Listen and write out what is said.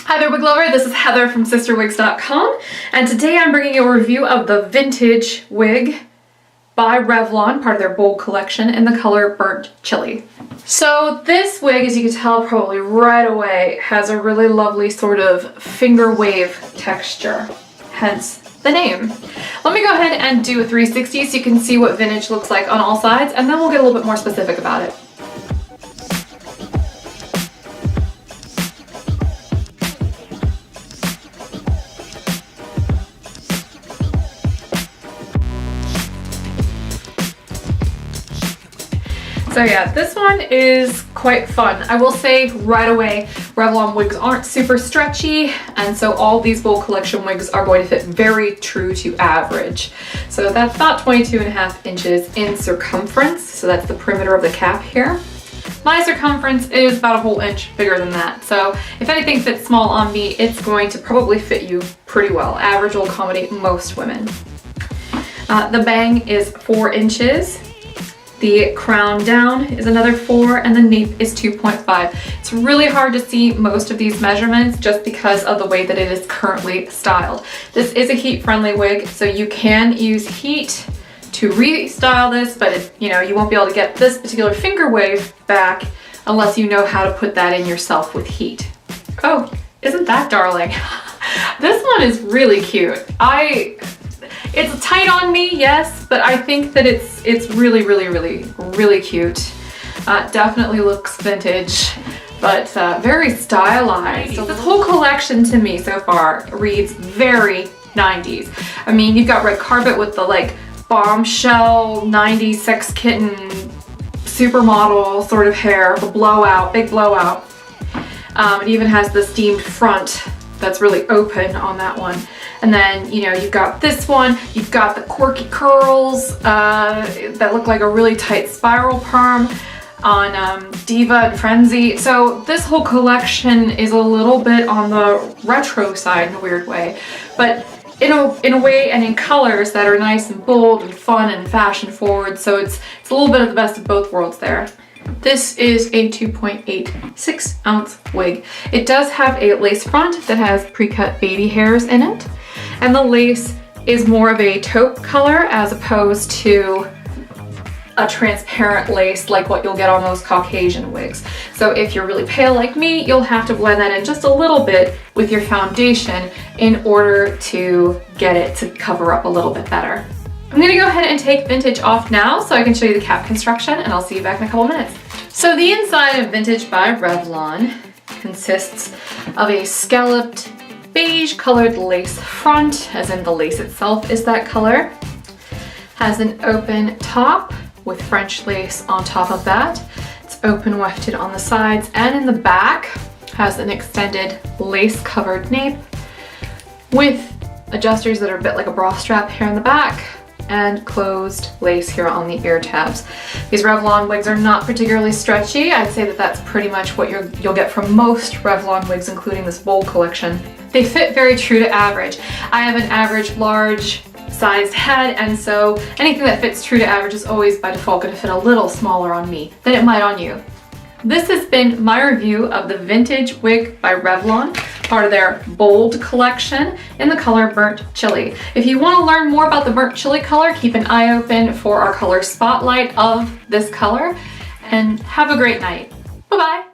Hi there, wig lover. This is Heather from CysterWigs.com, and today I'm bringing you a review of the vintage wig by Revlon, part of their bold collection, in the color Burnt Chili. So this wig, as you can tell probably right away, has a really lovely sort of finger wave texture, hence the name. Let me go ahead and do a 360 so you can see what vintage looks like on all sides, and then we'll get a little bit more specific about it. So yeah, this one is quite fun. I will say right away, Revlon wigs aren't super stretchy, and so all these bold collection wigs are going to fit very true to average. So that's about 22.5 inches in circumference, so that's the perimeter of the cap here. My circumference is about a whole inch bigger than that, so if anything fits small on me, it's going to probably fit you pretty well. Average will accommodate most women. The bang is 4 inches. The crown down is another 4, and the nape is 2.5. It's really hard to see most of these measurements just because of the way that it is currently styled. This is a heat-friendly wig, so you can use heat to restyle this, but you won't be able to get this particular finger wave back unless you know how to put that in yourself with heat. Oh, isn't that darling? This one is really cute. It's tight on me, yes, but I think that it's really cute. Definitely looks vintage, but very stylized. So this whole collection to me so far reads very 90s. I mean, you've got red carpet with the like bombshell 90s sex kitten supermodel sort of hair, the blowout, big blowout. It even has the steamed front that's really open on that one. And then, you've got this one, you've got the quirky curls that look like a really tight spiral perm on Diva and Frenzy. So this whole collection is a little bit on the retro side in a weird way, but in a way and in colors that are nice and bold and fun and fashion forward. So it's a little bit of the best of both worlds there. This is a 2.86 ounce wig. It does have a lace front that has pre-cut baby hairs in it, and the lace is more of a taupe color as opposed to a transparent lace like what you'll get on most Caucasian wigs. So if you're really pale like me, you'll have to blend that in just a little bit with your foundation in order to get it to cover up a little bit better. I'm gonna go ahead and take vintage off now so I can show you the cap construction, and I'll see you back in a couple minutes. So the inside of vintage by Revlon consists of a scalloped beige colored lace front, as in the lace itself is that color. Has an open top with French lace on top of that. It's open wefted on the sides and in the back. Has an extended lace covered nape with adjusters that are a bit like a bra strap here in the back, and closed lace here on the ear tabs. These Revlon wigs are not particularly stretchy. I'd say that that's pretty much what you'll get from most Revlon wigs, including this bold collection. They fit very true to average. I have an average large sized head, and so anything that fits true to average is always by default going to fit a little smaller on me than it might on you. This has been my review of the vintage wig by Revlon, part of their bold collection in the color Burnt Chili. If you want to learn more about the Burnt Chili color, keep an eye open for our color spotlight of this color, and have a great night. Bye-bye.